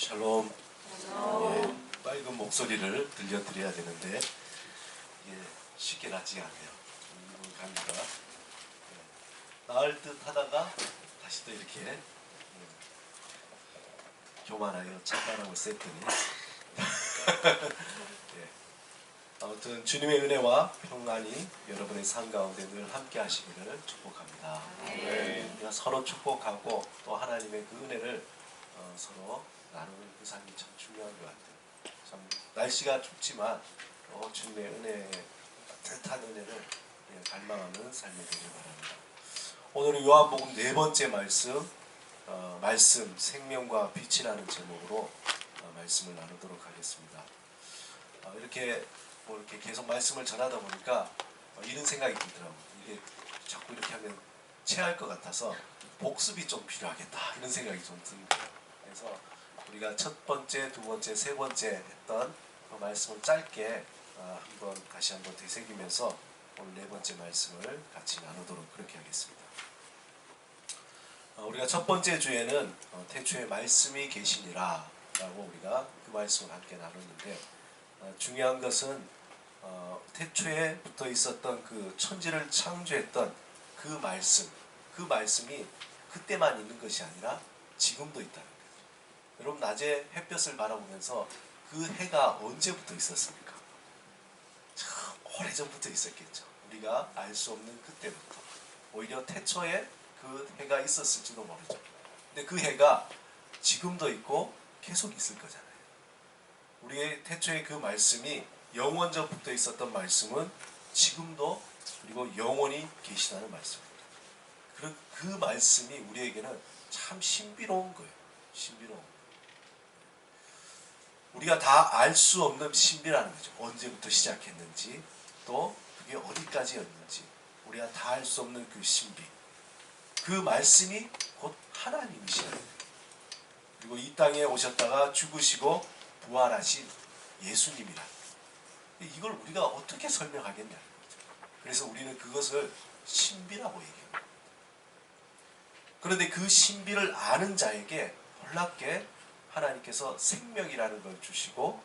샬롬. 빨간 목소리를 들려드려야 되는데 쉽게 낫지 않네요. 감기가 나을 듯 하다가 다시 또 이렇게 교만하여 찬바람을 쐈더니 아무튼 주님의 은혜와 평안이 여러분의 삶 가운데 늘 함께 하시기를 축복합니다. 우리가 서로 축복하고 또 하나님의 그 은혜를 서로 나누는 그 삶이 참 중요한 것 같아요. 참 날씨가 춥지만 주님의 은혜, 따뜻한 은혜를 갈망하는 삶이 되길 바랍니다. 오늘은 요한복음 4번째 말씀 생명과 빛이라는 제목으로 말씀을 나누도록 하겠습니다. 이렇게 계속 말씀을 전하다 보니까 이런 생각이 들더라고요. 이게 자꾸 이렇게 하면 체할 것 같아서 복습이 좀 필요하겠다 이런 생각이 좀 든 거예요. 그래서 우리가 첫 번째, 두 번째, 세 번째 했던 그 말씀을 짧게 다시 한번 되새기면서 오늘 네 번째 말씀을 같이 나누도록 그렇게 하겠습니다. 우리가 첫 번째 주에는 태초에 말씀이 계시니라 라고 우리가 그 말씀을 함께 나눴는데, 중요한 것은 태초에 붙어 있었던 그 천지를 창조했던 그 말씀이 그때만 있는 것이 아니라 지금도 있다는 거예요. 여러분, 낮에 햇볕을 바라보면서 그 해가 언제부터 있었습니까? 참 오래전부터 있었겠죠. 우리가 알 수 없는 그때부터. 오히려 태초에 그 해가 있었을지도 모르죠. 근데 그 해가 지금도 있고 계속 있을 거잖아요. 우리의 태초에 그 말씀이 영원전부터 있었던 말씀은 지금도 그리고 영원히 계시다는 말씀입니다. 그 말씀이 우리에게는 참 신비로운 거예요. 신비로운 거예요. 우리가 다 알 수 없는 신비라는 거죠. 언제부터 시작했는지, 또 그게 어디까지였는지 우리가 다 알 수 없는 그 신비. 그 말씀이 곧 하나님이시라는 거예요. 그리고 이 땅에 오셨다가 죽으시고 부활하신 예수님이라는 거예요. 이걸 우리가 어떻게 설명하겠냐는 거죠. 그래서 우리는 그것을 신비라고 얘기합니다. 그런데 그 신비를 아는 자에게 놀랍게 하나님께서 생명이라는 걸 주시고,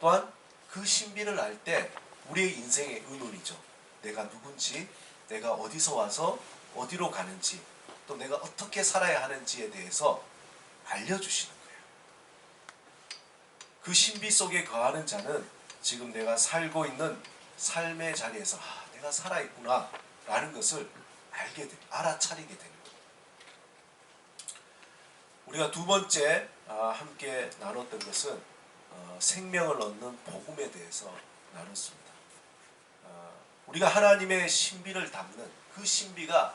또한 그 신비를 알 때 우리의 인생의 의문이죠. 내가 누군지, 내가 어디서 와서 어디로 가는지, 또 내가 어떻게 살아야 하는지에 대해서 알려주시는 거예요. 그 신비 속에 거하는 자는 지금 내가 살고 있는 삶의 자리에서 내가 살아있구나 라는 것을 알아차리게 되는 거예요. 우리가 두 번째 함께 나눴던 것은 생명을 얻는 복음에 대해서 나눴습니다. 우리가 하나님의 신비를 담는 그 신비가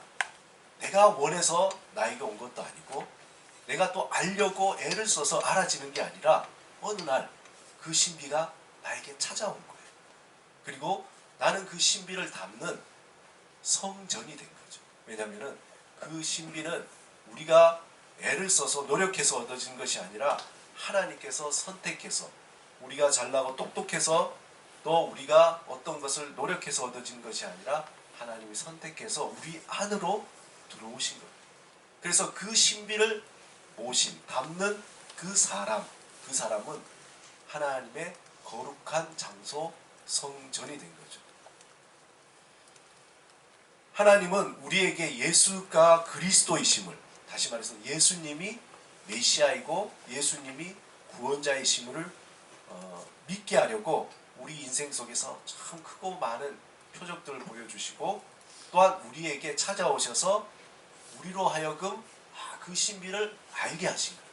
내가 원해서 나에게 온 것도 아니고, 내가 또 알려고 애를 써서 알아지는 게 아니라 어느 날 그 신비가 나에게 찾아온 거예요. 그리고 나는 그 신비를 담는 성전이 된 거죠. 왜냐하면 그 신비는 우리가 애를 써서 노력해서 얻어진 것이 아니라 하나님께서 선택해서, 우리가 잘나고 똑똑해서 또 우리가 어떤 것을 노력해서 얻어진 것이 아니라 하나님이 선택해서 우리 안으로 들어오신 거예요. 그래서 그 신비를 담는 그 사람은 하나님의 거룩한 장소 성전이 된 거죠. 하나님은 우리에게 예수가 그리스도이심을, 다시 말해서 예수님이 메시아이고 예수님이 구원자이심을 믿게 하려고 우리 인생 속에서 참 크고 많은 표적들을 보여주시고, 또한 우리에게 찾아오셔서 우리로 하여금 그 신비를 알게 하신 거예요.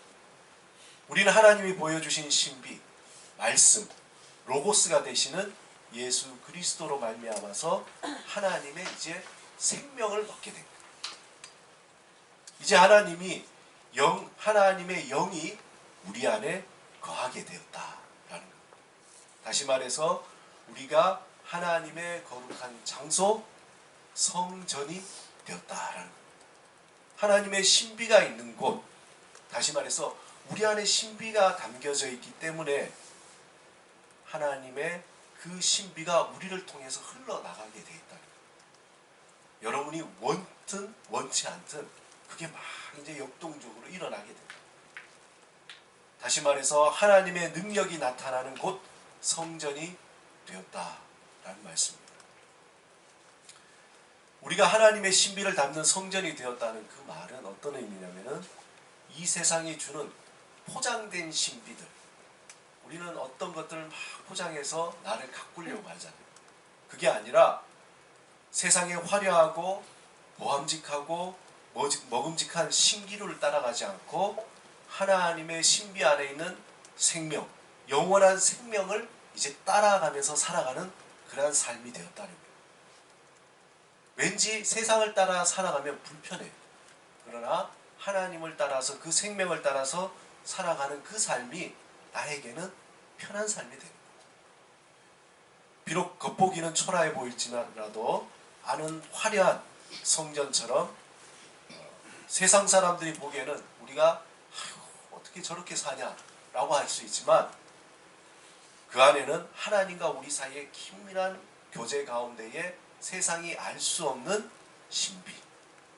우리는 하나님이 보여주신 신비, 말씀, 로고스가 되시는 예수 그리스도로 말미암아서 하나님의 이제 생명을 얻게 된 거예요. 이제 하나님의 영이 우리 안에 거하게 되었다라는 거예요. 다시 말해서 우리가 하나님의 거룩한 장소, 성전이 되었다라는 거예요. 하나님의 신비가 있는 곳, 다시 말해서 우리 안에 신비가 담겨져 있기 때문에 하나님의 그 신비가 우리를 통해서 흘러나가게 되어 있다는 거예요. 여러분이 원든 원치 않든 그게 막 이제 역동적으로 일어나게 됩니다. 다시 말해서 하나님의 능력이 나타나는 곳 성전이 되었다라는 말씀입니다. 우리가 하나님의 신비를 담는 성전이 되었다는 그 말은 어떤 의미냐면은 이 세상이 주는 포장된 신비들, 우리는 어떤 것들을 막 포장해서 나를 가꾸려고 하잖아요. 그게 아니라 세상에 화려하고 보함직하고 먹음직한 신기루를 따라가지 않고 하나님의 신비 안에 있는 생명, 영원한 생명을 이제 따라가면서 살아가는 그러한 삶이 되었다는 거예요. 왠지 세상을 따라 살아가면 불편해요. 그러나 하나님을 따라서 그 생명을 따라서 살아가는 그 삶이 나에게는 편한 삶이 됩니다. 비록 겉보기는 초라해 보일지라도 안은 화려한 성전처럼 세상 사람들이 보기에는 우리가 어떻게 저렇게 사냐라고 할 수 있지만 그 안에는 하나님과 우리 사이의 긴밀한 교제 가운데에 세상이 알 수 없는 신비,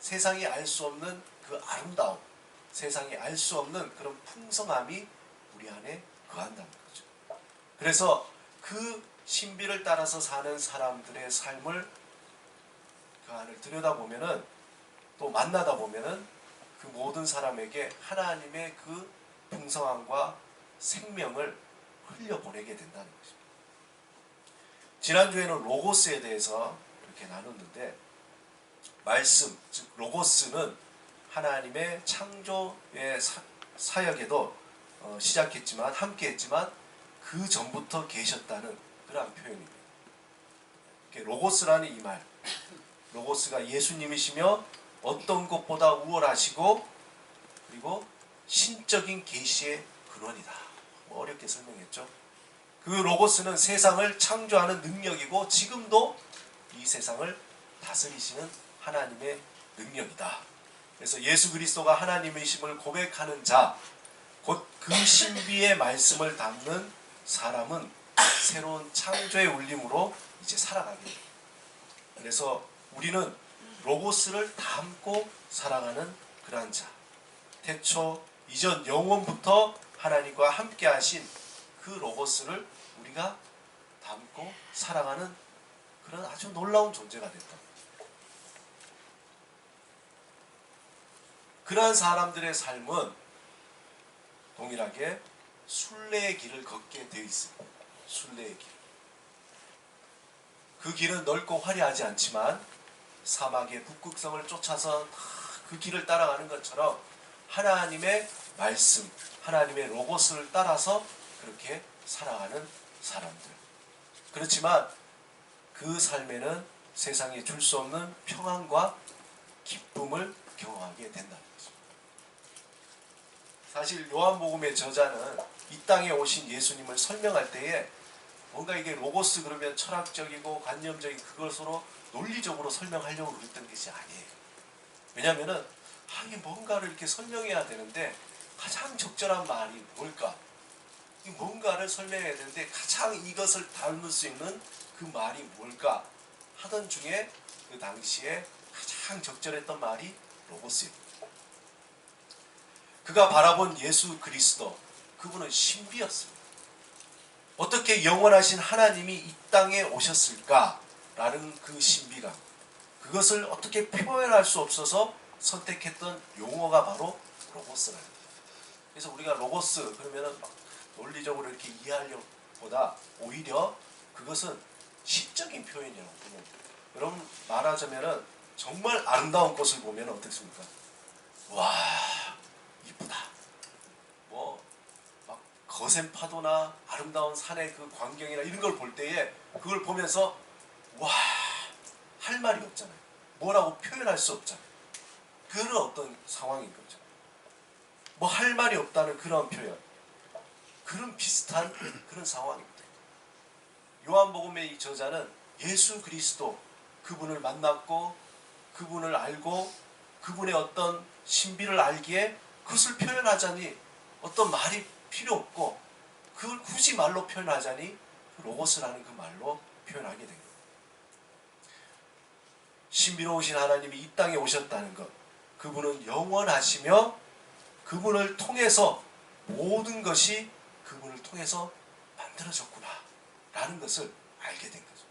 세상이 알 수 없는 그 아름다움, 세상이 알 수 없는 그런 풍성함이 우리 안에 거한다는 거죠. 그래서 그 신비를 따라서 사는 사람들의 삶을 그 안을 들여다보면은 또 만나다 보면은 그 모든 사람에게 하나님의 그 풍성함과 생명을 흘려보내게 된다는 것입니다. 지난주에는 로고스에 대해서 이렇게 나눴는데 말씀, 즉 로고스는 하나님의 창조의 사역에도 시작했지만 함께했지만 그 전부터 계셨다는 그러한 표현입니다. 로고스라는 이 말, 로고스가 예수님이시며 어떤 것보다 우월하시고 그리고 신적인 계시의 근원이다. 어렵게 설명했죠. 그 로고스는 세상을 창조하는 능력이고 지금도 이 세상을 다스리시는 하나님의 능력이다. 그래서 예수 그리스도가 하나님이심을 고백하는 자, 곧 그 신비의 말씀을 담는 사람은 새로운 창조의 울림으로 이제 살아가게 됩니다. 그래서 우리는 로고스를 담고 살아가는 그러한 자, 태초 이전 영원부터 하나님과 함께 하신 그 로고스를 우리가 담고 살아가는 그런 아주 놀라운 존재가 됐다. 그러한 사람들의 삶은 동일하게 순례의 길을 걷게 되어 있습니다. 순례의 길. 그 길은 넓고 화려하지 않지만 사막의 북극성을 쫓아서 그 길을 따라가는 것처럼 하나님의 말씀, 하나님의 로고스를 따라서 그렇게 살아가는 사람들. 그렇지만 그 삶에는 세상에 줄 수 없는 평안과 기쁨을 경험하게 된다는 것입니다. 사실 요한복음의 저자는 이 땅에 오신 예수님을 설명할 때에 뭔가 이게 로고스 그러면 철학적이고 관념적인 그것으로 논리적으로 설명하려고 그랬던 것이 아니에요. 왜냐하면은 이게 뭔가를 이렇게 설명해야 되는데 가장 적절한 말이 뭘까? 뭔가를 설명해야 되는데 가장 이것을 닮을 수 있는 그 말이 뭘까? 하던 중에 그 당시에 가장 적절했던 말이 로고스입니다. 그가 바라본 예수 그리스도, 그분은 신비였습니다. 어떻게 영원하신 하나님이 이 땅에 오셨을까라는 그 신비감, 그것을 어떻게 표현할 수 없어서 선택했던 용어가 바로 로고스라는 거예요. 그래서 우리가 로고스 그러면은 막 논리적으로 이렇게 이해하려보다 오히려 그것은 시적인 표현이라고 보면, 여러분 말하자면은 정말 아름다운 꽃을 보면 어떻습니까? 와, 이쁘다. 뭐 막 거센 파도나 아름다운 산의 그 광경이나 이런 걸 볼 때에 그걸 보면서 와, 할 말이 없잖아요. 뭐라고 표현할 수 없잖아요. 그런 어떤 상황인 거죠. 뭐 할 말이 없다는 그런 표현. 그런 비슷한 그런 상황입니다. 요한복음의 이 저자는 예수 그리스도, 그분을 만났고 그분을 알고 그분의 어떤 신비를 알기에 그것을 표현하자니 어떤 말이 필요 없고 그걸 굳이 말로 표현하자니 로고스라는 그 말로 표현하게 된 겁니다. 신비로우신 하나님이 이 땅에 오셨다는 것, 그분은 영원하시며 그분을 통해서 모든 것이 그분을 통해서 만들어졌구나 라는 것을 알게 된 거죠.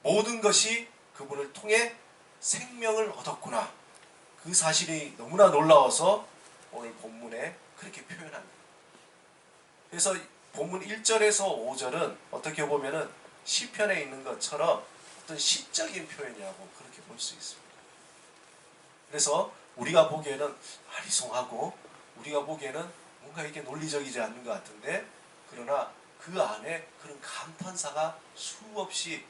모든 것이 그분을 통해 생명을 얻었구나. 그 사실이 너무나 놀라워서 오늘 본문에 그렇게 표현합니다. 그래서 본문 1절에서 5절은 어떻게 보면은 시편에 있는 것처럼 어떤 시적인 표현이라고 그렇게 볼 수 있습니다. 그래서 우리가 보기에는 아리송하고 우리가 보기에는 뭔가 이게 논리적이지 않는 것 같은데, 그러나 그 안에 그런 감탄사가 수없이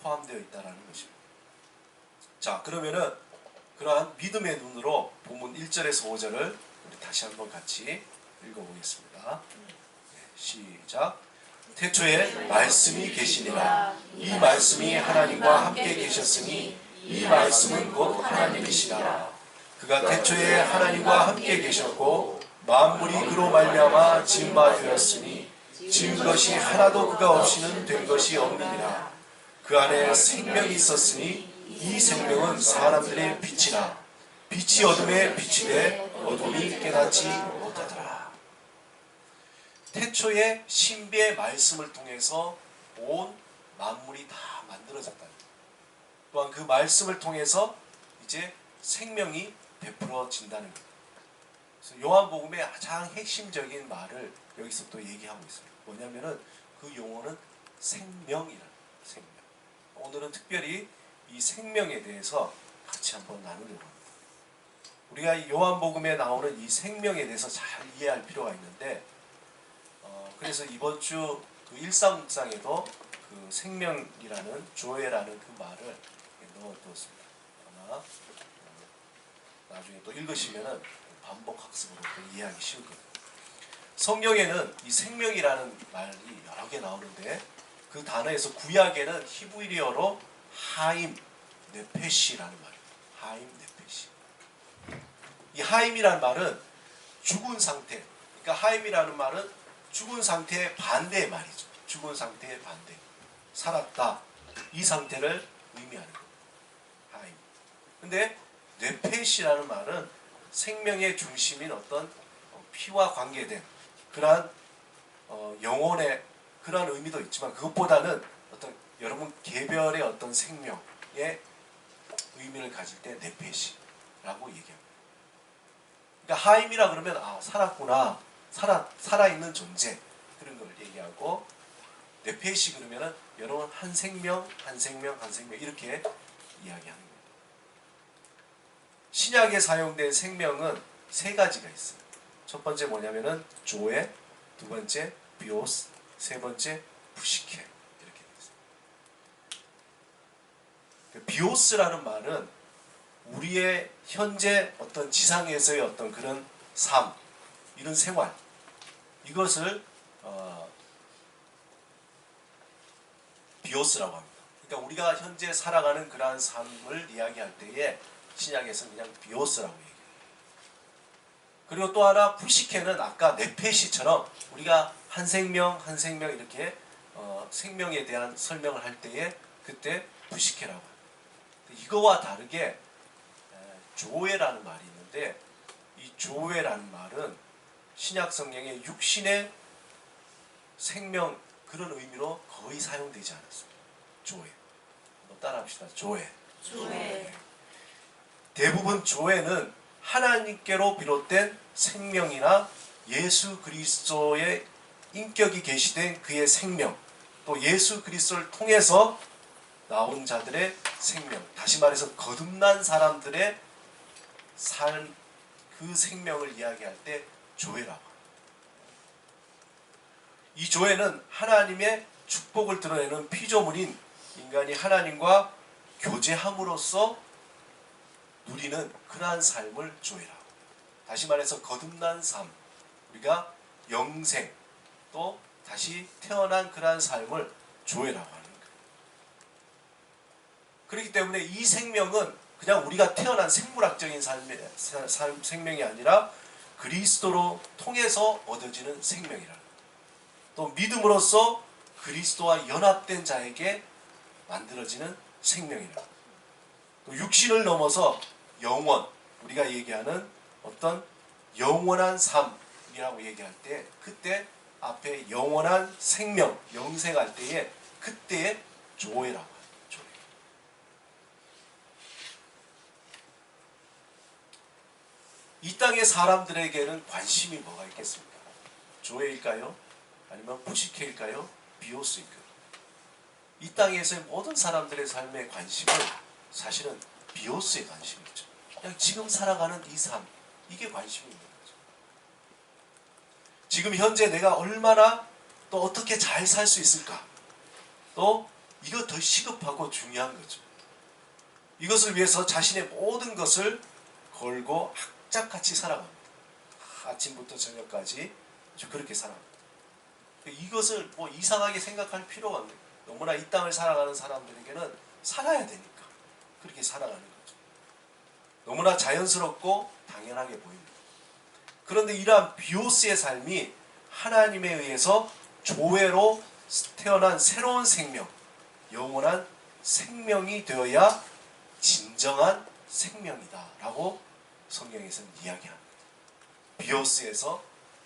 포함되어 있다는 것입니다. 자, 그러면은 그러한 믿음의 눈으로 본문 1절에서 5절을 우리 다시 한번 같이 읽어보겠습니다. 시작. 태초에 말씀이 계시니라. 이 말씀이 하나님과 함께 계셨으니 이 말씀은 곧 하나님이시라. 그가 태초에 하나님과 함께 계셨고 만물이 그로 말미암아 지은 바 되었으니 지은 것이 하나도 그가 없이는 된 것이 없느니라. 그 안에 생명이 있었으니 이 생명은 사람들의 빛이라. 빛이 어둠에 비치되 어둠이 깨닫지 못하더라. 태초에 신비의 말씀을 통해서 온 만물이 다 만들어졌다. 또한 그 말씀을 통해서 이제 생명이 베풀어진다는 것. 그래서 요한복음의 가장 핵심적인 말을 여기서 또 얘기하고 있습니다. 뭐냐면은 그 용어는 생명이라는 생명. 오늘은 특별히 이 생명에 대해서 같이 한번 나누려고 합니다. 우리가 이 요한복음에 나오는 이 생명에 대해서 잘 이해할 필요가 있는데, 그래서 이번 주 그 일상묵상에도 그 생명이라는 조회라는 그 말을 넣어두었습니다. 아마 나중에 또 읽으시면은 반복 학습으로 또 이해하기 쉬울 거예요. 성경에는 이 생명이라는 말이 여러 개 나오는데, 그 단어에서 구약에는 히브리어로 하임 네페시라는 말이에요. 하임 네페시. 이 하임이라는 말은 죽은 상태. 그러니까 하임이라는 말은 죽은 상태의 반대의 말이죠. 죽은 상태의 반대. 살았다. 이 상태를 의미하는 거예요. 하임. 근데 네페시라는 말은 생명의 중심인 어떤 피와 관계된 그러한 영혼의 그러한 의미도 있지만, 그것보다는 어떤 여러분 개별의 어떤 생명의 의미를 가질 때 네페시라고 얘기합니다. 그러니까 하임이라 그러면 살았구나, 살아있는 존재, 그런 걸 얘기하고, 네페시 그러면은 여러분 한 생명 이렇게 이야기하는 겁니다. 신약에 사용된 생명은 세 가지가 있어요. 첫 번째 뭐냐면은 조에, 두 번째 비오스, 세 번째 부시케, 이렇게 되어 있습니다. 비오스라는 말은 우리의 현재 어떤 지상에서의 어떤 그런 삶, 이런 생활, 이것을 비오스라고 합니다. 그러니까 우리가 현재 살아가는 그러한 삶을 이야기할 때에 신약에서는 그냥 비오스라고 얘기해요. 그리고 또 하나 부시케는 아까 네페시처럼 우리가 한 생명 이렇게 생명에 대한 설명을 할 때에 그때 부시케라고 합니다. 이거와 다르게 조회라는 말이 있는데, 이 조회라는 말은 신약 성경의 육신의 생명 그런 의미로 거의 사용되지 않았습니다. 조회. 한번 따라합시다. 조회. 조회. 대부분 조회는 하나님께로 비롯된 생명이나 예수 그리스도의 인격이 계시된 그의 생명, 또 예수 그리스도를 통해서 나온 자들의 생명, 다시 말해서 거듭난 사람들의 삶, 그 생명을 이야기할 때 조회라고 합니다. 이 조회는 하나님의 축복을 드러내는 피조물인 인간이 하나님과 교제함으로써 누리는 그러한 삶을 조회라고. 다시 말해서 거듭난 삶, 우리가 영생, 또 다시 태어난 그러한 삶을 조회라고 하는 거예요. 그렇기 때문에 이 생명은 그냥 우리가 태어난 생물학적인 생명이 아니라 그리스도로 통해서 얻어지는 생명이라. 또 믿음으로써 그리스도와 연합된 자에게 만들어지는 생명이라. 또 육신을 넘어서 영원, 우리가 얘기하는 어떤 영원한 삶이라고 얘기할 때 그때 앞에 영원한 생명, 영생할 때에 그때의 조회라고 합니다. 조회. 이 땅의 사람들에게는 관심이 뭐가 있겠습니까? 조회일까요? 아니면 푸시케일까요? 비오스일까요? 이 땅에서의 모든 사람들의 삶의 관심은 사실은 비오스에 관심이 있죠. 그냥 지금 살아가는 이 삶, 이게 관심이 있는 거죠. 지금 현재 내가 얼마나 또 어떻게 잘 살 수 있을까? 또 이거 더 시급하고 중요한 거죠. 이것을 위해서 자신의 모든 것을 걸고 악착같이 살아갑니다. 아침부터 저녁까지 그렇게 살아갑니다. 이것을 뭐 이상하게 생각할 필요가 없는 거예요. 너무나 이 땅을 살아가는 사람들에게는 살아야 되니까 그렇게 살아가는 거죠. 너무나 자연스럽고 당연하게 보입니다. 그런데 이러한 비오스의 삶이 하나님에 의해서 조회로 태어난 새로운 생명, 영원한 생명이 되어야 진정한 생명이다 라고 성경에서는 이야기합니다. 비오스에서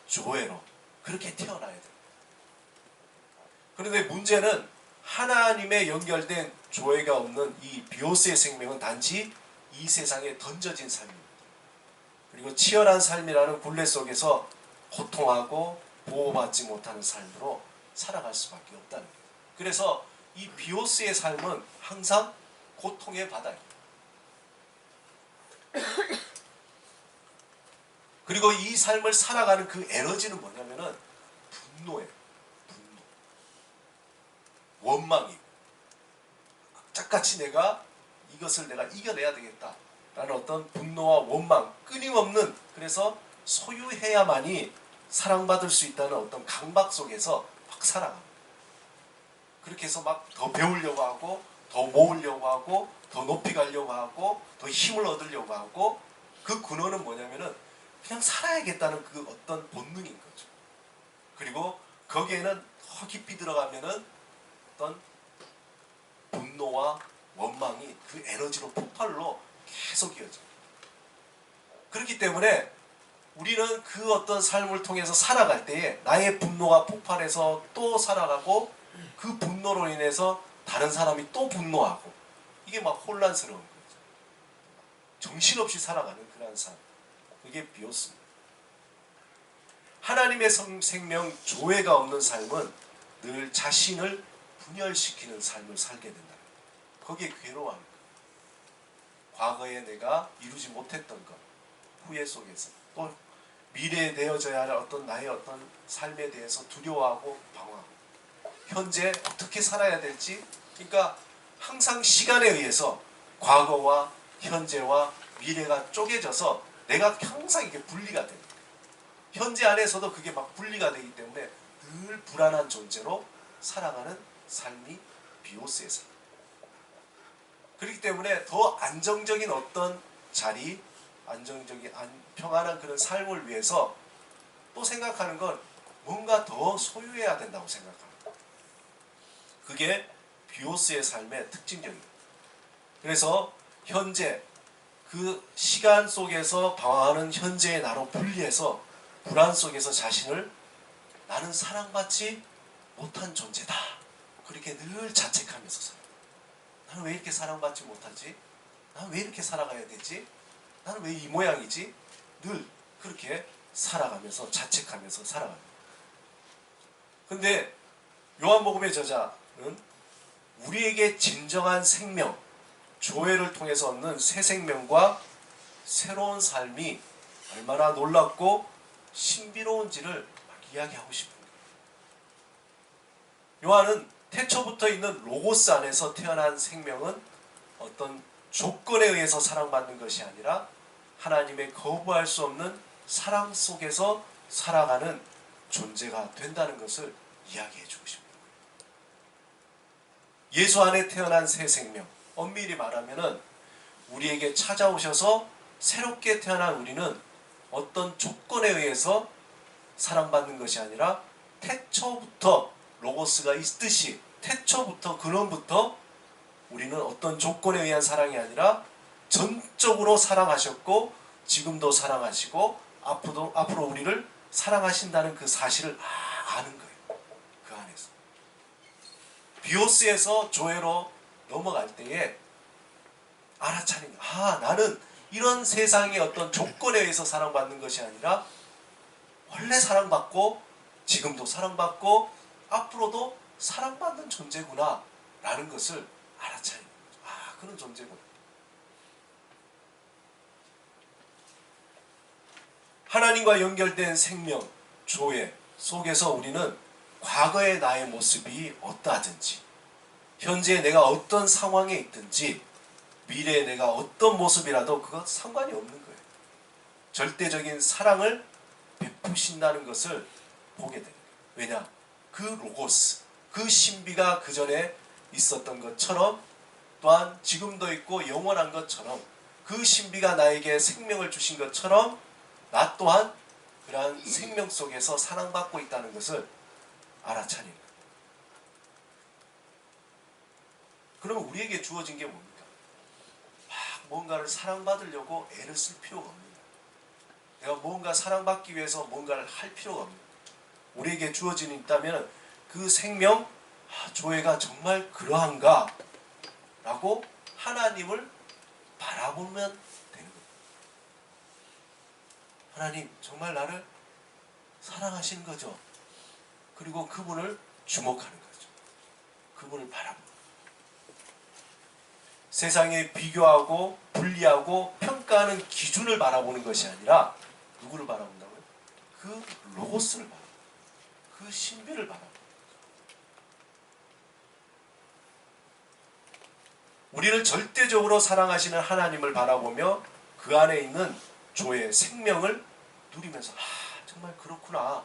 조회로 그렇게 태어나야 됩니다. 그런데 문제는 하나님에 연결된 조회가 없는 이 비오스의 생명은 단지 이 세상에 던져진 삶입니다. 그리고 치열한 삶이라는 굴레 속에서 고통하고 보호받지 못하는 삶으로 살아갈 수밖에 없다는 거예요. 그래서 이 비오스의 삶은 항상 고통의 바다입니다. 그리고 이 삶을 살아가는 그 에너지는 뭐냐면은 분노예요. 분노. 원망이고 악착같이 내가 이것을 내가 이겨내야 되겠다라는 어떤 분노와 원망, 끊임없는, 그래서 소유해야만이 사랑받을 수 있다는 어떤 강박 속에서 막 살아갑니다. 그렇게 해서 막 더 배우려고 하고 더 모으려고 하고 더 높이 가려고 하고 더 힘을 얻으려고 하고, 그 근원은 뭐냐면은 그냥 살아야겠다는 그 어떤 본능인 거죠. 그리고 거기에는 더 깊이 들어가면은 어떤 분노와 원망이 그 에너지로 폭발로 계속 이어져요. 그렇기 때문에 우리는 그 어떤 삶을 통해서 살아갈 때에 나의 분노가 폭발해서 또 살아가고 그 분노로 인해서 다른 사람이 또 분노하고 이게 막 혼란스러운 거죠. 정신없이 살아가는 그런 삶. 그게 비오스입니다. 하나님의 생명 조회가 없는 삶은 늘 자신을 분열시키는 삶을 살게 된다. 거기에 괴로워하는 것. 과거에 내가 이루지 못했던 것, 후회 속에서 또 미래에 되어져야 할 어떤 나의 어떤 삶에 대해서 두려워하고 방황하고 현재 어떻게 살아야 될지, 그러니까 항상 시간에 의해서 과거와 현재와 미래가 쪼개져서 내가 항상 이게 분리가 됩니다. 현재 안에서도 그게 막 분리가 되기 때문에 늘 불안한 존재로 살아가는 삶이 비오스의 삶. 그렇기 때문에 더 안정적인 어떤 자리, 안정적인 평안한 그런 삶을 위해서 또 생각하는 건 뭔가 더 소유해야 된다고 생각합니다. 그게 비오스의 삶의 특징적입니다. 그래서 현재 그 시간 속에서 방황하는 현재의 나로 분리해서 불안 속에서 자신을 나는 사랑받지 못한 존재다. 그렇게 늘 자책하면서 살아요. 나는 왜 이렇게 사랑받지 못하지? 나는 왜 이렇게 살아가야 되지? 나는 왜 이 모양이지? 늘 그렇게 살아가면서 자책하면서 살아갑니다. 근데 요한복음의 저자는 우리에게 진정한 생명, 조회를 통해서 얻는 새 생명과 새로운 삶이 얼마나 놀랍고 신비로운지를 막 이야기하고 싶습니다. 요한은 태초부터 있는 로고스 안에서 태어난 생명은 어떤 조건에 의해서 사랑받는 것이 아니라 하나님의 거부할 수 없는 사랑 속에서 살아가는 존재가 된다는 것을 이야기해 주고 싶습니다. 예수 안에 태어난 새 생명, 엄밀히 말하면은 우리에게 찾아오셔서 새롭게 태어난 우리는 어떤 조건에 의해서 사랑받는 것이 아니라 태초부터 로고스가 있듯이 태초부터 근원부터 우리는 어떤 조건에 의한 사랑이 아니라 전적으로 사랑하셨고 지금도 사랑하시고 앞으로 우리를 사랑하신다는 그 사실을 아는 거예요. 그 안에서. 비오스에서 조회로 넘어갈 때에 알아차리는 나는 이런 세상의 어떤 조건에 의해서 사랑받는 것이 아니라 원래 사랑받고 지금도 사랑받고 앞으로도 사랑받는 존재구나 라는 것을 알아차리는 거죠. 그런 존재구나. 하나님과 연결된 생명, 조회 속에서 우리는 과거의 나의 모습이 어떠하든지 현재 내가 어떤 상황에 있든지 미래에 내가 어떤 모습이라도 그거 상관이 없는 거예요. 절대적인 사랑을 베푸신다는 것을 보게 됩니다. 왜냐? 그 로고스, 그 신비가 그 전에 있었던 것처럼 또한 지금도 있고 영원한 것처럼 그 신비가 나에게 생명을 주신 것처럼 나 또한 그러한 생명 속에서 사랑받고 있다는 것을 알아차리는 거예요. 그럼 우리에게 주어진 게 뭡니까? 뭔가를 사랑받으려고 애를 쓸 필요가 없습니다. 내가 뭔가 사랑받기 위해서 뭔가를 할 필요가 없습니다. 우리에게 주어진 있다면 그 생명, 조회가 정말 그러한가? 라고 하나님을 바라보면 되는 겁니다. 하나님 정말 나를 사랑하시는 거죠. 그리고 그분을 주목하는 거죠. 그분을 바라보는 거죠. 세상에 비교하고 분리하고 평가하는 기준을 바라보는 것이 아니라 누구를 바라본다고요? 그 로고스를 바라보는 거예요. 그 신비를 바라보는 거예요. 우리를 절대적으로 사랑하시는 하나님을 바라보며 그 안에 있는 조의 생명을 누리면서 정말 그렇구나.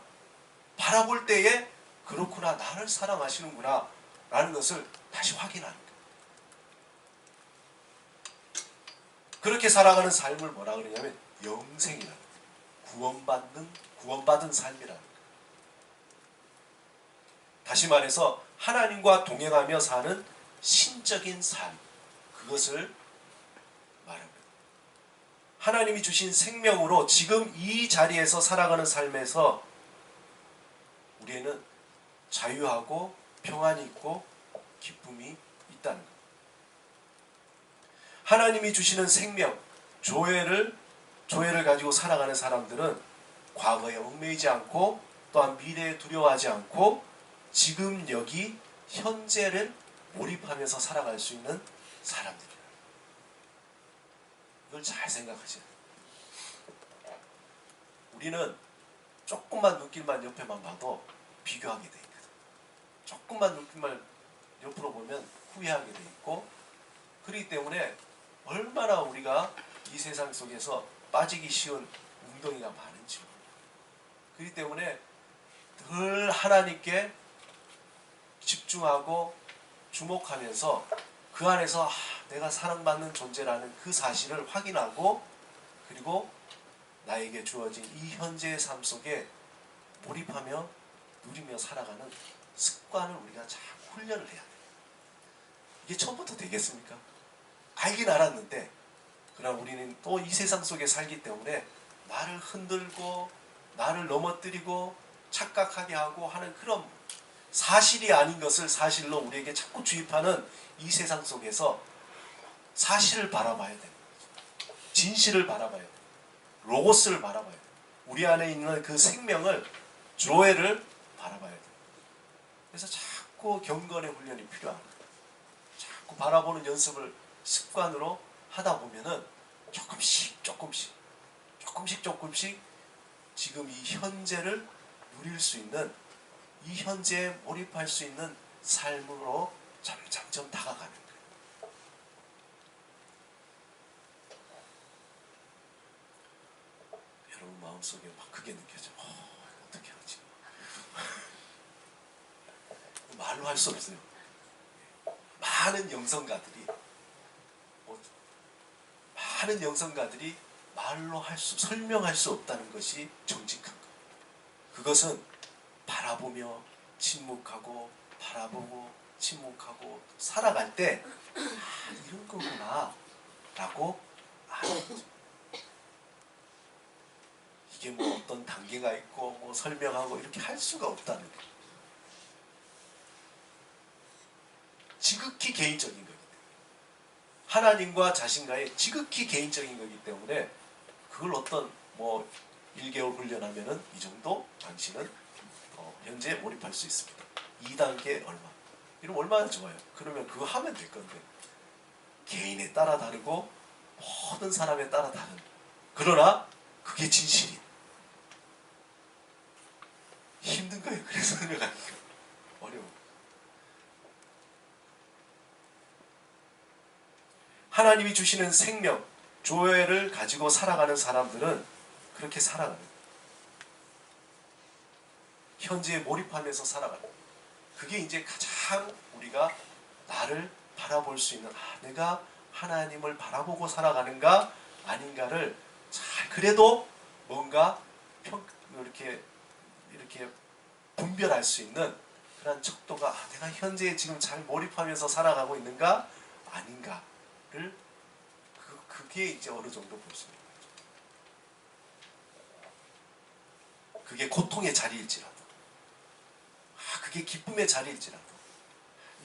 바라볼 때에 그렇구나. 나를 사랑하시는구나. 라는 것을 다시 확인하는 거예요. 그렇게 살아가는 삶을 뭐라 그러냐면 영생이라는 거예요. 구원받은 삶이라는 거예요. 다시 말해서 하나님과 동행하며 사는 신적인 삶, 그것을 말합니다. 하나님이 주신 생명으로 지금 이 자리에서 살아가는 삶에서 우리는 자유하고 평안이 있고 기쁨이 있다는 것. 하나님이 주시는 생명, 조회를 가지고 살아가는 사람들은 과거에 얽매이지 않고 또한 미래에 두려워하지 않고 지금 여기 현재를 몰입하면서 살아갈 수 있는 사람들이에요. 이걸 잘 생각하셔야 돼요. 우리는 조금만 눈길만 옆에만 봐도 비교하게 돼 있거든. 조금만 눈길만 옆으로 보면 후회하게 돼 있고, 그렇기 때문에 얼마나 우리가 이 세상 속에서 빠지기 쉬운 웅덩이가 많은지 모릅니다. 그렇기 때문에 늘 하나님께 집중하고 주목하면서 그 안에서 내가 사랑받는 존재라는 그 사실을 확인하고, 그리고 나에게 주어진 이 현재의 삶 속에 몰입하며 누리며 살아가는 습관을 우리가 자꾸 훈련을 해야 돼요. 이게 처음부터 되겠습니까? 알긴 알았는데, 그러나 우리는 또 이 세상 속에 살기 때문에 나를 흔들고 나를 넘어뜨리고 착각하게 하고 하는 그런 사실이 아닌 것을 사실로 우리에게 자꾸 주입하는 이 세상 속에서 사실을 바라봐야 되는 거죠. 진실을 바라봐야 돼요. 로고스를 바라봐야 돼요. 우리 안에 있는 그 생명을, 조회를 바라봐야 돼요. 그래서 자꾸 경건의 훈련이 필요한 거예요. 자꾸 바라보는 연습을 습관으로 하다 보면은 조금씩 지금 이 현재를 누릴 수 있는, 이 현재에 몰입할 수 있는 삶으로 점점 다가가는 거예요. 여러분 마음속에 막 그게 느껴져. 어떻게 하지? 말로 할 수 없어요. 많은 영성가들이 말로 설명할 수 없다는 것이 정직한 거예요. 그것은 바라보며 침묵하고 바라보고 침묵하고 살아갈 때 이런 거구나 라고 아는 거죠. 이게 뭐 어떤 단계가 있고 뭐 설명하고 이렇게 할 수가 없다는 거예요. 지극히 개인적인 거기 때문에. 하나님과 자신과의 지극히 개인적인 거기 때문에 그걸 어떤 뭐 1개월 훈련하면은 이 정도 당신은 현재 몰입할 수 있습니다. 2단계 얼마. 이러면 얼마나 좋아요. 그러면 그거 하면 될 건데 개인에 따라 다르고 모든 사람에 따라 다른. 그러나 그게 진실이 힘든 거예요. 그래서 설명하기가 어려워. 하나님이 주시는 생명, 조회를 가지고 살아가는 사람들은 그렇게 살아가는 거예요. 현재에 몰입하면서 살아가는 거예요. 그게 이제 가장 우리가 나를 바라볼 수 있는 내가 하나님을 바라보고 살아가는가 아닌가를 잘 그래도 뭔가 이렇게 분별할 수 있는 그런 척도가 내가 현재에 지금 잘 몰입하면서 살아가고 있는가 아닌가를 그게 이제 어느 정도 볼 수 있는 거죠. 그게 고통의 자리일지라도 그게 기쁨의 자리일지라도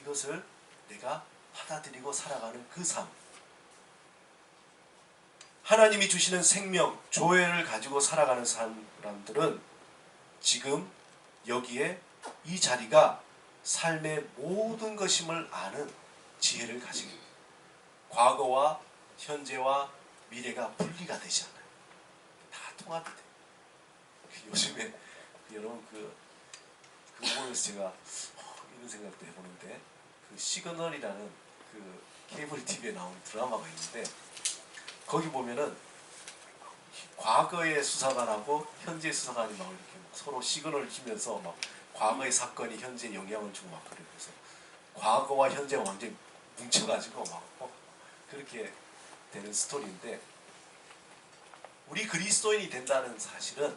이것을 내가 받아들이고 살아가는 그 삶. 하나님이 주시는 생명, 조회를 가지고 살아가는 사람들은 지금 여기에 이 자리가 삶의 모든 것임을 아는 지혜를 가지고 있습니다. 과거와 현재와 미래가 분리가 되지 않아요. 다 통합이 돼요. 요즘에 여러분 그거 보면서 제가 이런 생각도 해보는데 그 시그널이라는 그 케이블 TV에 나온 드라마가 있는데 거기 보면은 과거의 수사관하고 현재 수사관이 막 이렇게 서로 시그널을 주면서 막 과거의 사건이 현재에 영향을 주고 막 그래서 과거와 현재가 완전히 뭉쳐가지고 막 그렇게 되는 스토리인데 우리 그리스도인이 된다는 사실은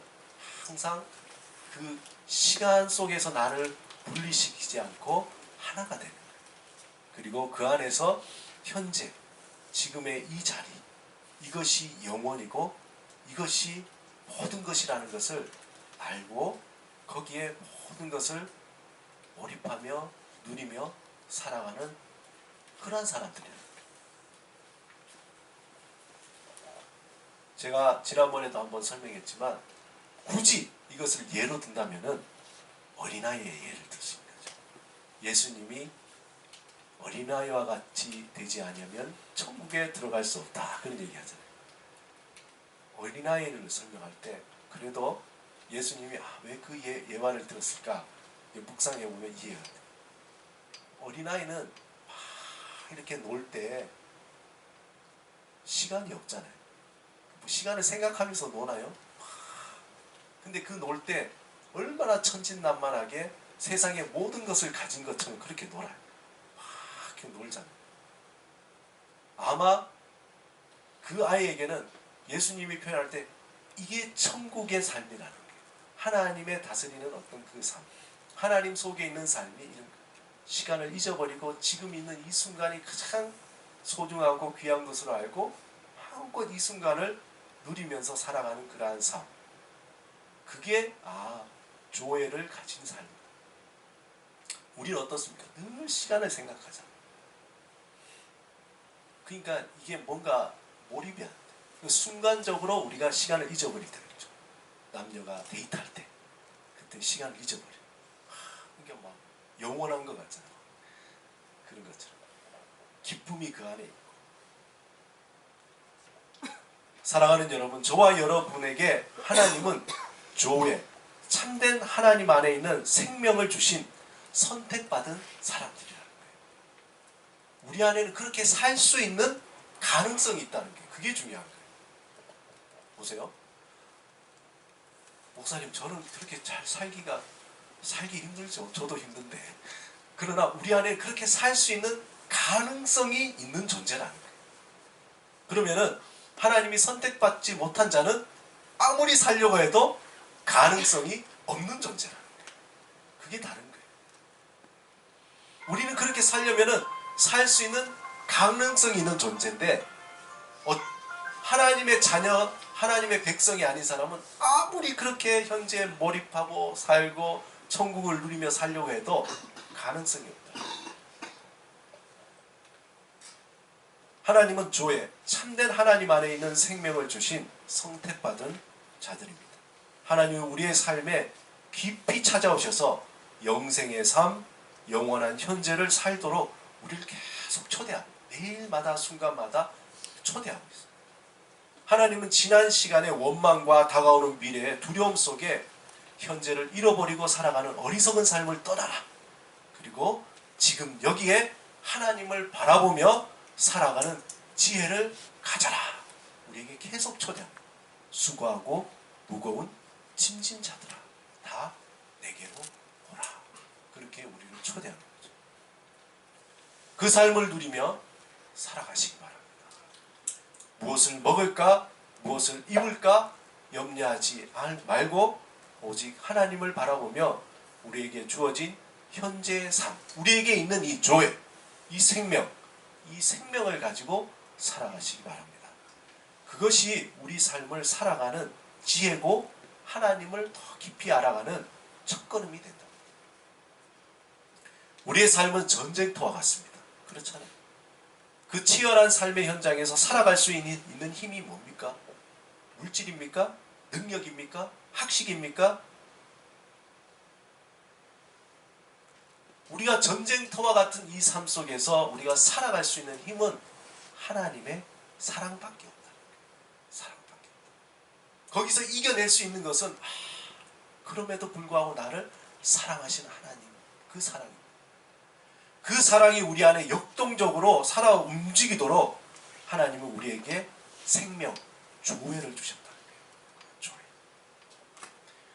항상 그 시간 속에서 나를 분리시키지 않고 하나가 되는 거예요. 그리고 그 안에서 현재 지금의 이 자리 이것이 영원이고 이것이 모든 것이라는 것을 알고 거기에 모든 것을 몰입하며 누리며 살아가는 그러한 사람들이에요. 제가 지난번에도 한번 설명했지만 굳이 이것을 예로 든다면은 어린아이의 예를 들 수 있는 거죠. 예수님이 어린아이와 같이 되지 않으면 천국에 들어갈 수 없다. 그런 얘기 하잖아요. 어린아이를 설명할 때 그래도 예수님이 왜 그 예화를 들었을까? 묵상해 보면 이해가 돼요. 어린아이는 막 이렇게 놀 때 시간이 없잖아요. 시간을 생각하면서 노나요? 근데 그 놀 때 얼마나 천진난만하게 세상의 모든 것을 가진 것처럼 그렇게 놀아요. 막 이렇게 놀잖아요. 아마 그 아이에게는 예수님이 표현할 때 이게 천국의 삶이라는 거예요. 하나님의 다스리는 어떤 그 삶. 하나님 속에 있는 삶이 이런 시간을 잊어버리고 지금 있는 이 순간이 가장 소중하고 귀한 것으로 알고 마음껏 이 순간을 누리면서 살아가는 그러한 삶. 그게 조회를 가진 삶. 우리는 어떻습니까? 늘 시간을 생각하잖아요. 그러니까 이게 뭔가 몰입이 안 돼. 순간적으로 우리가 시간을 잊어버리게 되죠. 남녀가 데이트할 때 그때 시간을 잊어버려. 이게 막 영원한 것 같잖아요. 그런 것처럼 기쁨이 그 안에 있고. 사랑하는 여러분, 저와 여러분에게 하나님은 조회, 참된 하나님 안에 있는 생명을 주신 선택받은 사람들이라는 거예요. 우리 안에는 그렇게 살 수 있는 가능성이 있다는 게 그게 중요한 거예요. 보세요. 목사님, 저는 그렇게 잘 살기 힘들죠. 저도 힘든데. 그러나 우리 안에 그렇게 살 수 있는 가능성이 있는 존재라는 거예요. 그러면은 하나님이 선택받지 못한 자는 아무리 살려고 해도 가능성이 없는 존재라는 거예요. 그게 다른 거예요. 우리는 그렇게 살려면은 살 수 있는 가능성이 있는 존재인데 하나님의 자녀, 하나님의 백성이 아닌 사람은 아무리 그렇게 현재에 몰입하고 살고 천국을 누리며 살려고 해도 가능성이 없다. 하나님은 조에 참된 하나님 안에 있는 생명을 주신 성택받은 자들입니다. 하나님은 우리의 삶에 깊이 찾아오셔서 영생의 삶, 영원한 현재를 살도록 우리를 계속 초대합니다. 매일마다 순간마다 초대하고 있어요. 하나님은 지난 시간의 원망과 다가오는 미래의 두려움 속에 현재를 잃어버리고 살아가는 어리석은 삶을 떠나라. 그리고 지금 여기에 하나님을 바라보며 살아가는 지혜를 가져라. 우리에게 계속 초대합니다. 수고하고 무거운 짐진 자들아 다 내게로 오라. 그렇게 우리를 초대하는 거죠. 그 삶을 누리며 살아가시기 바랍니다. 무엇을 먹을까 무엇을 입을까 염려하지 말고 오직 하나님을 바라보며 우리에게 주어진 현재의 삶, 우리에게 있는 이 조회, 이 생명을 가지고 살아가시기 바랍니다. 그것이 우리 삶을 살아가는 지혜고 하나님을 더 깊이 알아가는 첫걸음이 된다. 우리의 삶은 전쟁터와 같습니다. 그렇잖아요. 그 치열한 삶의 현장에서 살아갈 수 있는 힘이 뭡니까? 물질입니까? 능력입니까? 학식입니까? 우리가 전쟁터와 같은 이 삶 속에서 우리가 살아갈 수 있는 힘은 하나님의 사랑밖에 없다. 사랑밖에 없다. 거기서 이겨낼 수 있는 것은 그럼에도 불구하고 나를 사랑하시는 하나님, 그 사랑입니다. 그 사랑이 우리 안에 역동적으로 살아 움직이도록 하나님은 우리에게 생명, 조회를 주셨다는 거예요. 조회.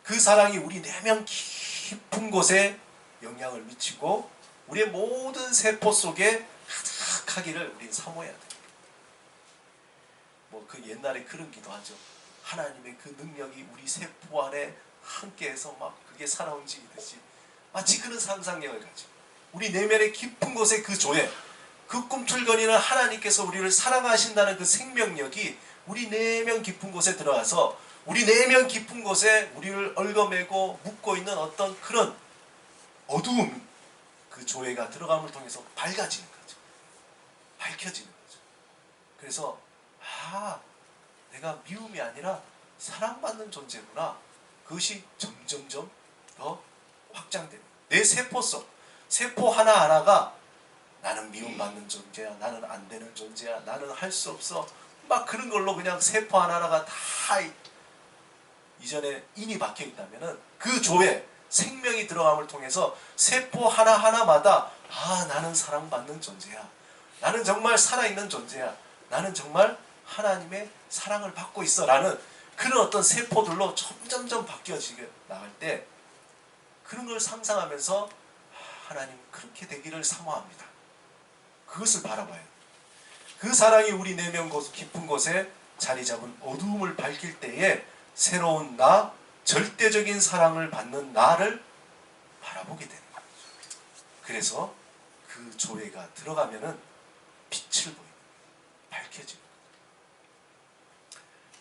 그 사랑이 우리 내면 깊은 곳에 영향을 미치고 우리의 모든 세포 속에 가득하기를 우리는 사모해야 됩니다. 그 옛날에 그런 기도하죠. 하나님의 그 능력이 우리 세포 안에 함께해서 막 그게 살아 움직이듯이 마치 그런 상상력을 가지고 우리 내면의 깊은 곳에 그 조회, 그 꿈틀거리는 하나님께서 우리를 사랑하신다는 그 생명력이 우리 내면 깊은 곳에 들어가서 우리 내면 깊은 곳에 우리를 얽어매고 묶고 있는 어떤 그런 어두움, 그 조회가 들어감을 통해서 밝아지는 거죠. 밝혀지는 거죠. 그래서 내가 미움이 아니라 사랑받는 존재구나. 그것이 점점점 더 확장됩니다. 내 세포 속, 세포 하나하나가 나는 미움받는 존재야, 나는 안 되는 존재야, 나는 할 수 없어, 막 그런 걸로 그냥 세포 하나하나가 다 이전에 인이 박혀 있다면은 그 조회, 생명이 들어감을 통해서 세포 하나하나마다 나는 사랑받는 존재야, 나는 정말 살아있는 존재야, 나는 정말 하나님의 사랑을 받고 있어 라는 그런 어떤 세포들로 점점점 바뀌어지게 나갈 때 그런 걸 상상하면서 하나님 그렇게 되기를 사모합니다. 그것을 바라봐요. 그 사랑이 우리 내면 깊은 곳에 자리 잡은 어두움을 밝힐 때에 새로운 나, 절대적인 사랑을 받는 나를 바라보게 되는 거죠. 그래서 그 조회가 들어가면은 빛을 보입니다. 밝혀집니다.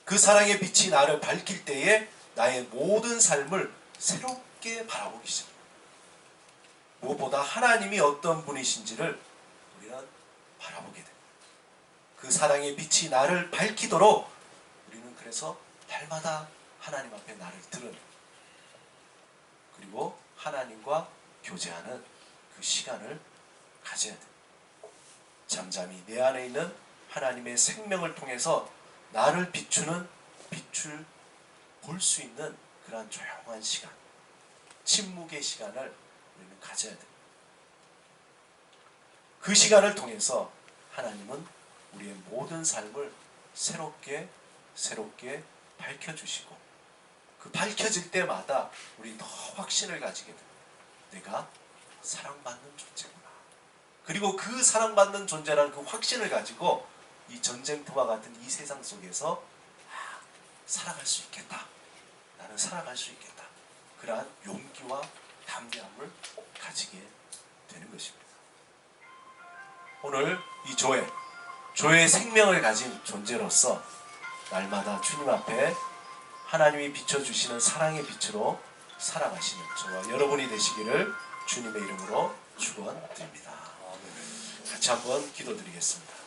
그 사랑의 빛이 나를 밝힐 때에 나의 모든 삶을 새롭게 바라보기 시작합니다. 무엇보다 하나님이 어떤 분이신지를 우리는 바라보게 됩니다. 그 사랑의 빛이 나를 밝히도록 우리는 그래서 날마다 하나님 앞에 나를 드러내고 그리고 하나님과 교제하는 그 시간을 가져야 됩니다. 잠잠히 내 안에 있는 하나님의 생명을 통해서 나를 비추는 빛을 볼 수 있는 그러한 조용한 시간, 침묵의 시간을 우리는 가져야 됩니다. 그 시간을 통해서 하나님은 우리의 모든 삶을 새롭게 밝혀주시고 그 밝혀질 때마다 우리 더 확신을 가지게 됩니다. 내가 사랑받는 존재구나. 그리고 그 사랑받는 존재라는 그 확신을 가지고 이 전쟁터와 같은 이 세상 속에서 살아갈 수 있겠다. 나는 살아갈 수 있겠다. 그러한 용기와 담대함을 가지게 되는 것입니다. 오늘 이 조회의 생명을 가진 존재로서 날마다 주님 앞에 하나님이 비춰주시는 사랑의 빛으로 살아가시는 저와 여러분이 되시기를 주님의 이름으로 축원드립니다. 같이 한번 기도드리겠습니다.